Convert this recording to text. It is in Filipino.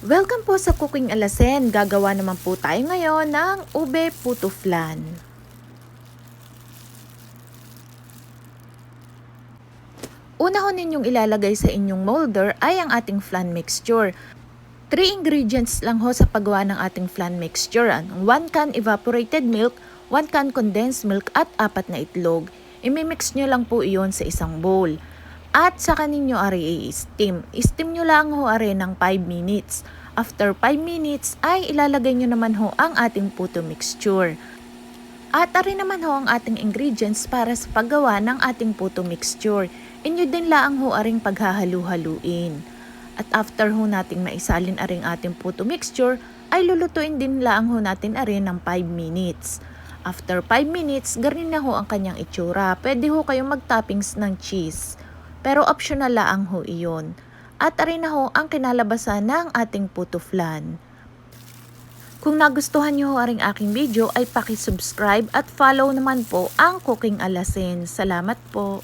Welcome po sa Cooking Alasen. Gagawa naman po tayo ngayon ng ube puto flan. Una ho ninyong ilalagay sa inyong molder ay ang ating flan mixture. 3 ingredients lang ho sa paggawa ng ating flan mixture. 1 can evaporated milk, 1 can condensed milk at 4 na itlog. Imimix nyo lang po iyon sa isang bowl. At saka ninyo ari i-steam. I-steam nyo lang ho ari ng 5 minutes. After 5 minutes ay ilalagay nyo naman ho ang ating puto mixture. At ari naman ho ang ating ingredients para sa paggawa ng ating puto mixture. Inyo din laang ho aring paghahalu-haluin. At after ho nating maisalin aring ating puto mixture, ay lulutuin din laang ho natin arin ng 5 minutes. After 5 minutes, ganyan na ho ang kanyang itsura. Pwede ho kayong mag-toppings ng cheese. Pero optional laang ho iyon. At arin na ho ang kinalabasan ng ating puto flan. Kung nagustuhan nyo ho aring aking video ay paki-subscribe at follow naman po ang Cooking Alasen. Salamat po!